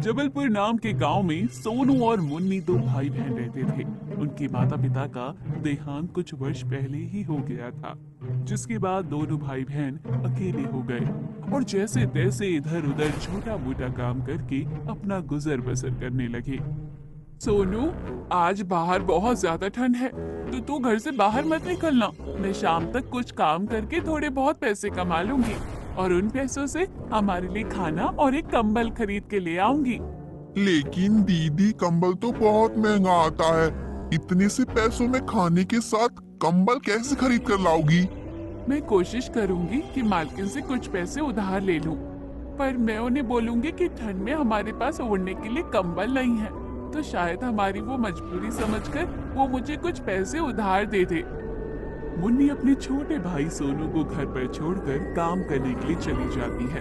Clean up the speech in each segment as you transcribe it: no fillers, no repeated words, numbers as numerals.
जबलपुर नाम के गांव में सोनू और मुन्नी दो भाई बहन रहते थे। उनके माता पिता का देहांत कुछ वर्ष पहले ही हो गया था, जिसके बाद दोनों भाई बहन अकेले हो गए और जैसे तैसे इधर उधर छोटा मोटा काम करके अपना गुजर बसर करने लगे। सोनू, आज बाहर बहुत ज्यादा ठंड है, तो तू घर से बाहर मत निकलना। मैं शाम तक कुछ काम करके थोड़े बहुत पैसे कमा लूंगी और उन पैसों से हमारे लिए खाना और एक कंबल खरीद के ले आऊंगी। लेकिन दीदी, कंबल तो बहुत महंगा आता है। इतने से पैसों में खाने के साथ कंबल कैसे खरीद कर लाओगी? मैं कोशिश करूंगी कि मालकिन से कुछ पैसे उधार ले लूं, पर मैं उन्हें बोलूंगी कि ठंड में हमारे पास ओढ़ने के लिए कंबल नहीं है, तो शायद हमारी वो मजबूरी समझकर वो मुझे कुछ पैसे उधार दे दे। मुन्नी अपने छोटे भाई सोनू को घर पर छोड़कर काम करने के लिए चली जाती है।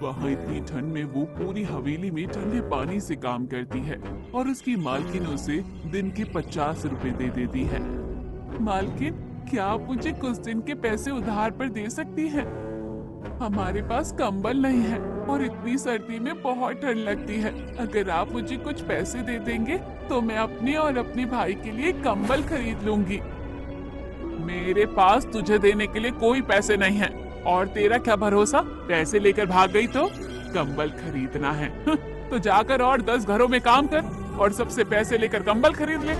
वहाँ इतनी ठंड में वो पूरी हवेली में ठंडे पानी से काम करती है और उसकी मालकिन उसे दिन के 50 रुपए दे देती है। मालकिन, क्या आप मुझे कुछ दिन के पैसे उधार पर दे सकती हैं? हमारे पास कंबल नहीं है और इतनी सर्दी में बहुत ठंड लगती है। अगर आप मुझे कुछ पैसे दे देंगे तो मैं अपने और अपने भाई के लिए कंबल खरीद लूंगी। मेरे पास तुझे देने के लिए कोई पैसे नहीं है और तेरा क्या भरोसा, पैसे लेकर भाग गई तो कंबल खरीदना है। तो जाकर और 10 घरों में काम कर और सबसे पैसे लेकर कंबल खरीद ले।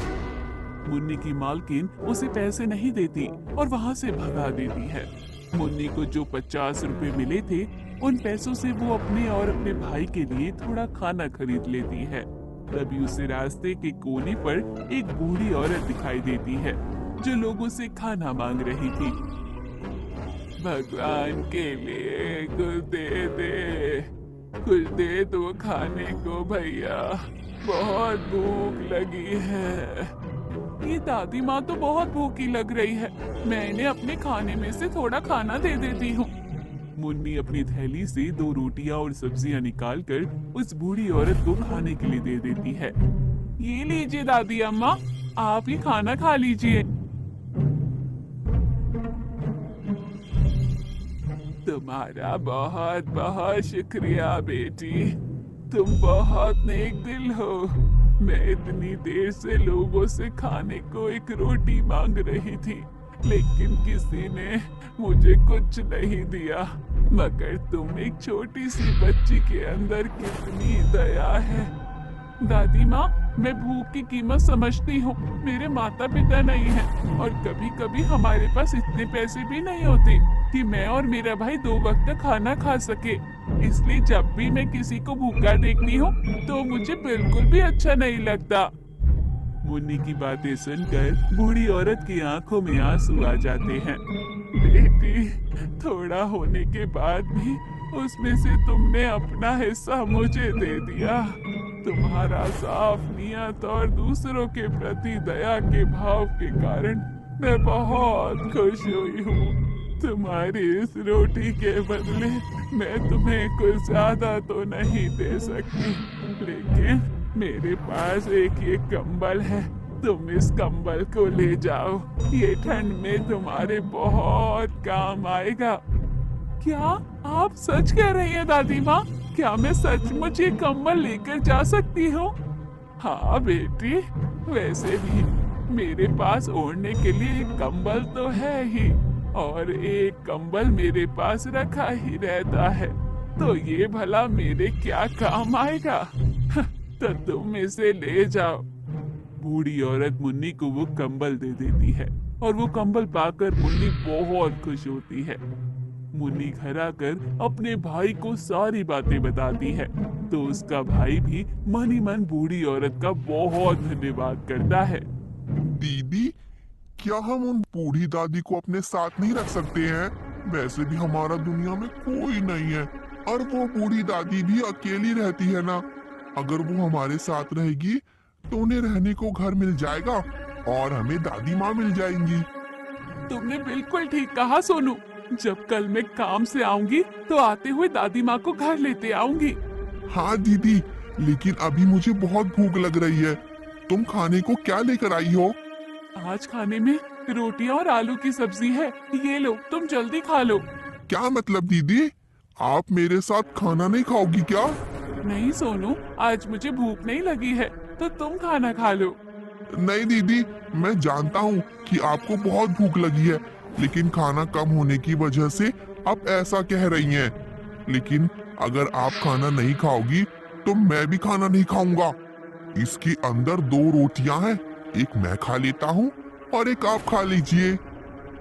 मुन्नी की मालकिन उसे पैसे नहीं देती और वहाँ से भगा देती है। मुन्नी को जो 50 रुपए मिले थे, उन पैसों से वो अपने और अपने भाई के लिए थोड़ा खाना खरीद लेती है। तभी उसे रास्ते के कोने पर एक बूढ़ी औरत दिखाई देती है जो लोगों से खाना मांग रही थी। भगवान के लिए कुछ दे दो खाने को भैया, बहुत भूख लगी है। ये दादी माँ तो बहुत भूखी लग रही है, मैं इन्हें अपने खाने में से थोड़ा खाना दे देती हूँ। मुन्नी अपनी थैली से 2 रोटियां और सब्जियां निकालकर उस बूढ़ी औरत को खाने के लिए दे देती है। ये लीजिए दादी अम्मा, आप ही खाना खा लीजिए। तुम्हारा बहुत बहुत शुक्रिया बेटी, तुम बहुत नेक दिल हो। मैं इतनी देर से लोगों से खाने को एक रोटी मांग रही थी, लेकिन किसी ने मुझे कुछ नहीं दिया। मगर तुम एक छोटी सी बच्ची के अंदर कितनी दया है। दादी माँ, मैं भूख की कीमत समझती हूँ। मेरे माता पिता नहीं हैं और कभी कभी हमारे पास इतने पैसे भी नहीं होते कि मैं और मेरा भाई 2 वक्त का खाना खा सके। इसलिए जब भी मैं किसी को भूखा देखती हूँ तो मुझे बिल्कुल भी अच्छा नहीं लगता। मुन्नी की बातें सुनकर बूढ़ी औरत की आंखों में आंसू आ जाते हैं। बेटी, थोड़ा होने के बाद भी उसमें से तुमने अपना हिस्सा मुझे दे दिया। तुम्हारा साफ नियत और दूसरों के प्रति दया के भाव के कारण मैं बहुत खुश हुई हूँ। तुम्हारी इस रोटी के बदले मैं तुम्हें कुछ ज्यादा तो नहीं दे सकती, लेकिन मेरे पास एक ये कंबल है। तुम इस कंबल को ले जाओ, ये ठंड में तुम्हारे बहुत काम आएगा। क्या आप सच कह रही हैं दादी माँ? क्या मैं सचमुच ये कंबल लेकर जा सकती हूँ? हाँ बेटी, वैसे भी मेरे पास ओढ़ने के लिए एक कंबल तो है ही और एक कंबल मेरे पास रखा ही रहता है, तो ये भला मेरे क्या काम आएगा? तो तुम इसे ले जाओ। बूढ़ी औरत मुन्नी को वो कंबल दे देती है और वो कंबल पाकर मुन्नी बहुत खुश होती है। मुन्नी घर आकर अपने भाई को सारी बातें बताती है, तो उसका भाई भी मन ही मन बूढ़ी औरत का बहुत धन्यवाद करता है। दीदी, क्या हम उन बूढ़ी दादी को अपने साथ नहीं रख सकते हैं? वैसे भी हमारा दुनिया में कोई नहीं है और वो बूढ़ी दादी भी अकेली रहती है ना। अगर वो हमारे साथ रहेगी तो उन्हें रहने को घर मिल जाएगा और हमें दादी माँ मिल जाएंगी। तुमने बिल्कुल ठीक कहा सोनू। जब कल मैं काम से आऊंगी तो आते हुए दादी माँ को घर लेते आऊंगी। हाँ दीदी, लेकिन अभी मुझे बहुत भूख लग रही है। तुम खाने को क्या लेकर आई हो? आज खाने में रोटियां और आलू की सब्जी है, ये लो, तुम जल्दी खा लो। क्या मतलब दीदी, आप मेरे साथ खाना नहीं खाओगी क्या? नहीं सोनू, आज मुझे भूख नहीं लगी है, तो तुम खाना खा लो। नहीं दीदी, मैं जानता हूँ कि आपको बहुत भूख लगी है, लेकिन खाना कम होने की वजह से आप ऐसा कह रही हैं। लेकिन अगर आप खाना नहीं खाओगी तो मैं भी खाना नहीं खाऊंगा। इसके अंदर 2 रोटियां हैं, एक मैं खा लेता हूँ और एक आप खा लीजिए।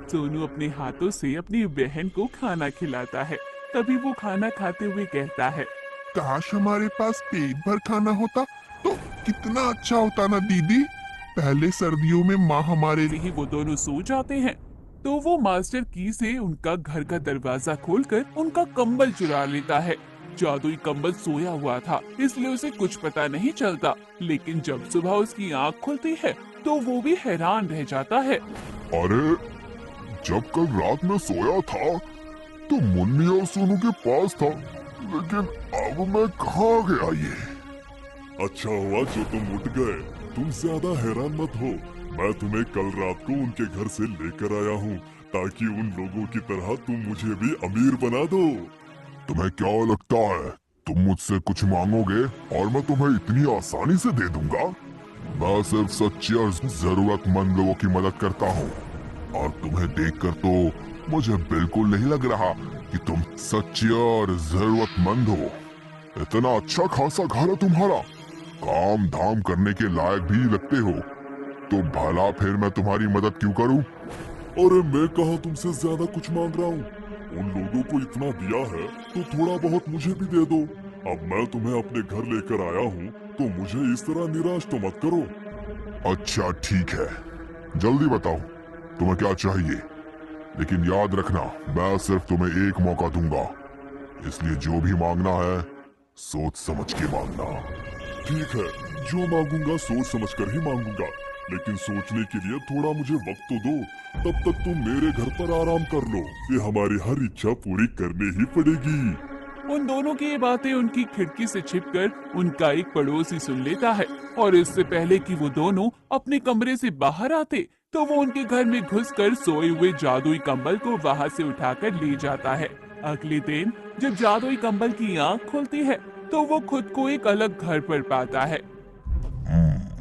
सोनू अपने हाथों से अपनी बहन को खाना खिलाता है। तभी वो खाना खाते हुए कहता है, काश हमारे पास पेट भर खाना होता तो कितना अच्छा होता ना दीदी। पहले सर्दियों में माँ हमारे लिए ही वो दोनों सो जाते हैं। तो वो मास्टर की से उनका घर का दरवाजा खोलकर उनका कंबल चुरा लेता है। जादुई कंबल सोया हुआ था, इसलिए उसे कुछ पता नहीं चलता। लेकिन जब सुबह उसकी आँख खुलती है तो वो भी हैरान रह जाता है। अरे, जब कल रात में सोया था तो मुन्नी और सोनू के पास था, लेकिन अब मैं कहाँ गया ये? अच्छा हुआ जो तुम उठ गए। तुम ज्यादा हैरान मत हो, मैं तुम्हें कल रात को उनके घर से लेकर आया हूँ, ताकि उन लोगों की तरह तुम मुझे भी अमीर बना दो। तुम्हें क्या लगता है तुम मुझसे कुछ मांगोगे और मैं तुम्हें इतनी आसानी से दे दूंगा? मैं सिर्फ सच्चे और जरूरतमंद लोगों की मदद करता हूँ, और तुम्हें देखकर तो मुझे बिल्कुल नहीं लग रहा कि तुम सच्चे और जरूरतमंद हो। इतना अच्छा खासा घर है तुम्हारा, काम धाम करने के लायक भी लगते हो, तो भला फिर मैं तुम्हारी मदद क्यों करूं? अरे मैं कहा तुमसे ज्यादा कुछ मांग रहा हूँ। उन लोगों को इतना दिया है तो थोड़ा बहुत मुझे भी दे दो। अब मैं तुम्हें अपने घर लेकर आया हूँ, तो मुझे इस तरह निराश तो मत करो। अच्छा ठीक है, जल्दी बताओ तुम्हें क्या चाहिए, लेकिन याद रखना मैं सिर्फ तुम्हें एक मौका दूंगा, इसलिए जो भी मांगना है सोच समझ के मांगना। ठीक है, जो मांगूंगा सोच समझ कर ही मांगूंगा, लेकिन सोचने के लिए थोड़ा मुझे वक्त तो दो। तब तक तुम मेरे घर पर आराम कर लो, ये हमारी हर इच्छा पूरी करनी ही पड़ेगी। उन दोनों की ये बातें उनकी खिड़की से छिपकर उनका एक पड़ोसी सुन लेता है, और इससे पहले कि वो दोनों अपने कमरे से बाहर आते तो वो उनके घर में घुसकर सोए हुए जादुई कंबल को वहां से उठाकर ले जाता है। अगले दिन जब जादुई कंबल की आंख खुलती है तो वो खुद को एक अलग घर पर पाता है।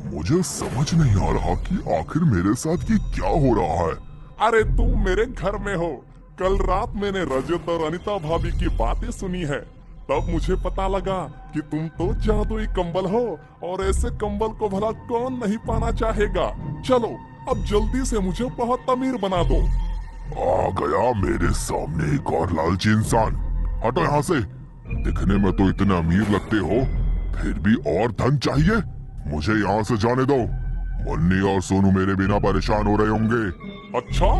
मुझे समझ नहीं आ रहा कि आखिर मेरे साथ ये क्या हो रहा है। अरे तुम मेरे घर में हो। कल रात मैंने रजत और अनिता भाभी की बातें सुनी है, तब मुझे पता लगा कि तुम तो जादुई कंबल हो, और ऐसे कंबल को भला कौन नहीं पाना चाहेगा। चलो अब जल्दी से मुझे बहुत अमीर बना दो। आ गया मेरे सामने एक और लालची इंसान। हटो यहाँ से, दिखने में तो इतने अमीर लगते हो, फिर भी और धन चाहिए। मुझे यहाँ से जाने दो, मुन्नी और सोनू मेरे बिना परेशान हो रहे होंगे। अच्छा,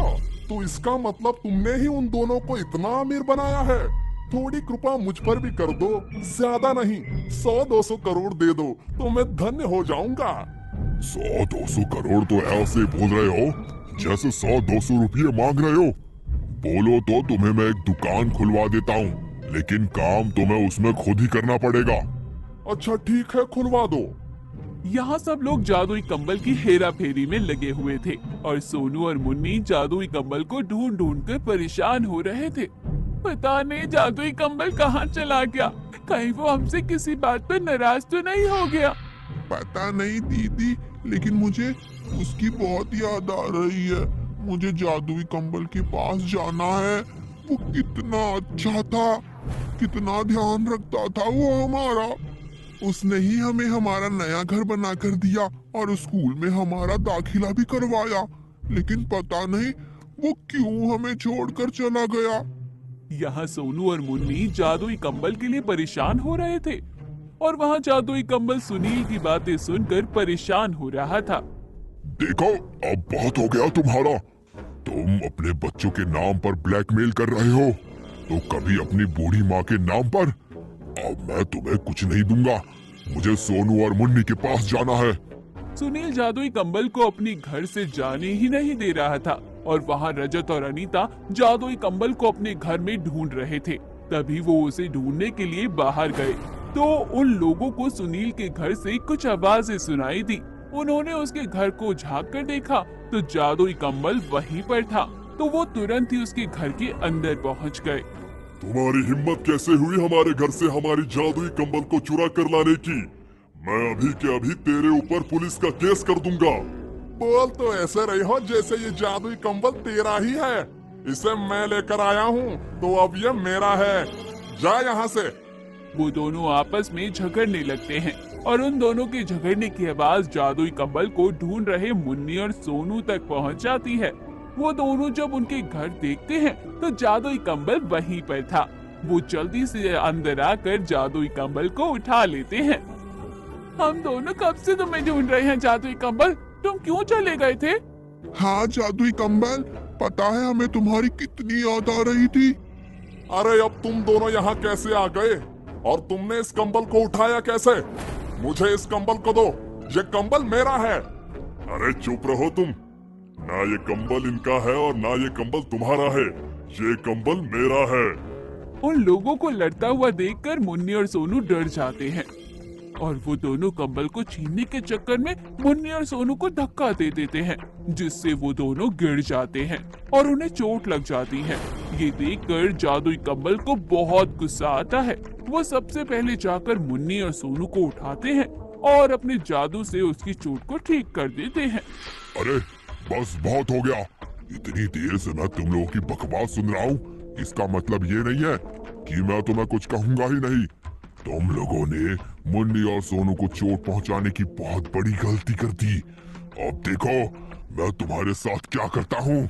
तो इसका मतलब तुमने ही उन दोनों को इतना अमीर बनाया है। थोड़ी कृपा मुझ पर भी कर दो, ज्यादा नहीं, 100-200 करोड़ दे दो तो मैं धन्य हो जाऊंगा। 100-200 करोड़ तो ऐसे बोल रहे हो जैसे 100-200 रुपये मांग रहे हो। बोलो तो तुम्हें मैं एक दुकान खुलवा देता हूँ, लेकिन काम तुम्हें उसमें खुद ही करना पड़ेगा। अच्छा ठीक है, खुलवा दो। यहाँ सब लोग जादुई कंबल की हेरा फेरी में लगे हुए थे, और सोनू और मुन्नी जादुई कंबल को ढूंढ ढूंढ कर परेशान हो रहे थे। पता नहीं जादुई कंबल कहाँ चला गया, कहीं वो हमसे किसी बात पर नाराज तो नहीं हो गया। पता नहीं दीदी, लेकिन मुझे उसकी बहुत याद आ रही है। मुझे जादुई कंबल के पास जाना है। वो कितना अच्छा था, कितना ध्यान रखता था वो हमारा। उसने ही हमें हमारा नया घर बना कर दिया और स्कूल में हमारा दाखिला भी करवाया, लेकिन पता नहीं वो क्यों हमें छोड़कर चला गया। यहाँ सोनू और मुन्नी जादुई कंबल के लिए परेशान हो रहे थे, और वहाँ जादुई कंबल सुनील की बातें सुनकर परेशान हो रहा था। देखो, अब बहुत हो गया तुम्हारा। तुम अपने बच्चों के नाम पर ब्लैकमेल कर रहे हो, तो कभी अपनी बूढ़ी माँ के नाम पर। अब मैं तुम्हें कुछ नहीं दूंगा, मुझे सोनू और मुन्नी के पास जाना है। सुनील जादुई कंबल को अपनी घर से जाने ही नहीं दे रहा था, और वहाँ रजत और अनीता जादुई कंबल को अपने घर में ढूंढ रहे थे। तभी वो उसे ढूंढने के लिए बाहर गए, तो उन लोगों को सुनील के घर से कुछ आवाजें सुनाई दी। उन्होंने उसके घर को झांक कर देखा तो जादुई कंबल वहीं पर था, तो वो तुरंत ही उसके घर के अंदर पहुंच गए। तुम्हारी हिम्मत कैसे हुई हमारे घर से हमारी जादुई कंबल को चुरा कर लाने की? मैं अभी के अभी तेरे ऊपर पुलिस का केस कर दूंगा। बोल तो ऐसे रही हो जैसे ये जादुई कंबल तेरा ही है। इसे मैं लेकर आया हूँ तो अब ये मेरा है। जा यहाँ से। वो दोनों आपस में झगड़ने लगते हैं और उन दोनों के झगड़ने की आवाज जादुई कंबल को ढूंढ रहे मुन्नी और सोनू तक पहुंच जाती है। वो दोनों जब उनके घर देखते हैं तो जादुई कंबल वहीं पर था। वो जल्दी से अंदर आकर जादुई कंबल को उठा लेते हैं। हम दोनों कब से तुम्हें ढूंढ रहे हैं जादुई कंबल, तुम क्यों चले गए थे? हाँ जादुई कंबल, पता है हमें तुम्हारी कितनी याद आ रही थी। अरे अब तुम दोनों यहाँ कैसे आ गए और तुमने इस कंबल को उठाया कैसे? मुझे इस कंबल को दो, ये कंबल मेरा है। अरे चुप रहो तुम। ना ये कंबल इनका है और ना ये कंबल तुम्हारा है, ये कंबल मेरा है। उन लोगों को लड़ता हुआ देखकर मुन्नी और सोनू डर जाते हैं और वो दोनों कंबल को छीनने के चक्कर में मुन्नी और सोनू को धक्का दे देते हैं, जिससे वो दोनों गिर जाते हैं और उन्हें चोट लग जाती है। ये देखकर जादुई कंबल को बहुत गुस्सा आता है। वो सबसे पहले जाकर मुन्नी और सोनू को उठाते हैं और अपने जादू से उसकी चोट को ठीक कर देते हैं। अरे बस बहुत हो गया, इतनी देर से मैं तुम लोगों की बकवास सुन रहा हूँ। इसका मतलब ये नहीं है कि मैं तुम्हें कुछ कहूंगा ही नहीं। तुम लोगों ने मुन्नी और सोनू को चोट पहुंचाने की बहुत बड़ी गलती कर दी। अब देखो मैं तुम्हारे साथ क्या करता हूँ।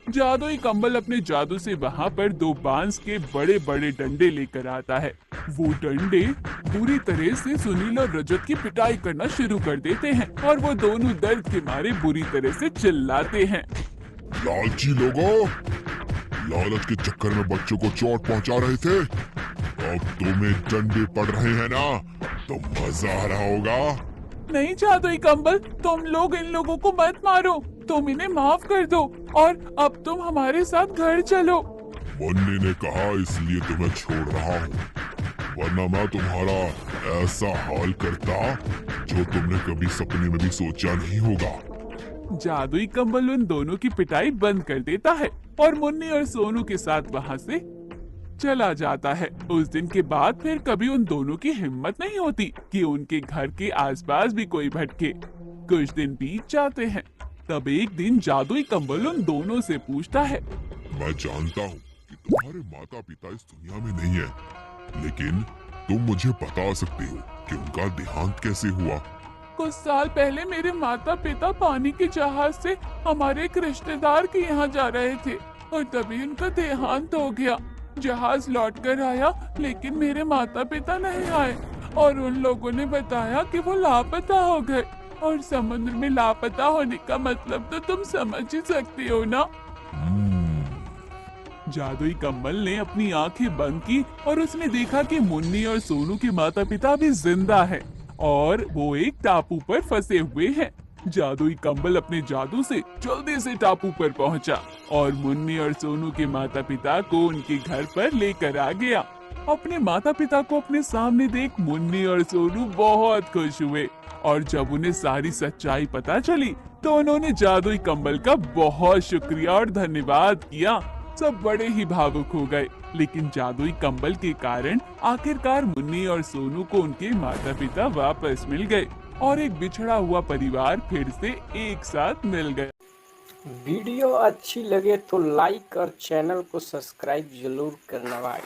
जादुई कंबल अपने जादू से वहाँ पर दो बांस के बड़े बड़े डंडे लेकर आता है। वो डंडे बुरी तरह से सुनील और रजत की पिटाई करना शुरू कर देते हैं और वो दोनों दर्द के मारे बुरी तरह से चिल्लाते हैं। लालची लोगों, लालच के चक्कर में बच्चों को चोट पहुंचा रहे थे। अब तुम्हें डंडे पड़ रहे हैं ना, तो मजा आ रहा होगा। नहीं जादुई कंबल, तुम लोग इन लोगों को मत मारो, तुम इन्हें माफ कर दो और अब तुम हमारे साथ घर चलो। मुन्नी ने कहा इसलिए तुम्हें छोड़ रहा हूँ, वरना मैं तुम्हारा ऐसा हाल करता जो तुमने कभी सपने में भी सोचा नहीं होगा। जादुई कंबल उन दोनों की पिटाई बंद कर देता है और मुन्नी और सोनू के साथ वहाँ से चला जाता है। उस दिन के बाद फिर कभी उन दोनों की हिम्मत नहीं होती कि उनके घर के आसपास भी कोई भटके। कुछ दिन बीत जाते हैं, तब एक दिन जादुई कंबल उन दोनों से पूछता है। मैं जानता हूँ कि तुम्हारे माता पिता इस दुनिया में नहीं है, लेकिन तुम मुझे बता सकते हो कि उनका देहांत कैसे हुआ? कुछ साल पहले मेरे माता पिता पानी के जहाज से हमारे एक रिश्तेदार के यहाँ जा रहे थे और तभी उनका देहांत हो गया। जहाज लौट कर आया लेकिन मेरे माता पिता नहीं आए और उन लोगों ने बताया कि वो लापता हो गए। और समुद्र में लापता होने का मतलब तो तुम समझ ही सकते हो ना। जादुई कंबल ने अपनी आंखें बंद की और उसने देखा कि मुन्नी और सोनू के माता पिता भी जिंदा हैं और वो एक टापू पर फंसे हुए हैं। जादुई कंबल अपने जादू से जल्दी से टापू पर पहुंचा और मुन्नी और सोनू के माता पिता को उनके घर पर लेकर आ गया। अपने माता पिता को अपने सामने देख मुन्नी और सोनू बहुत खुश हुए और जब उन्हें सारी सच्चाई पता चली तो उन्होंने जादुई कंबल का बहुत शुक्रिया और धन्यवाद किया। सब बड़े ही भावुक हो गए, लेकिन जादुई कंबल के कारण आखिरकार मुन्नी और सोनू को उनके माता पिता वापस मिल गए और एक बिछड़ा हुआ परिवार फिर से एक साथ मिल गया। वीडियो अच्छी लगे तो लाइक और चैनल को सब्सक्राइब जरूर करना भाई।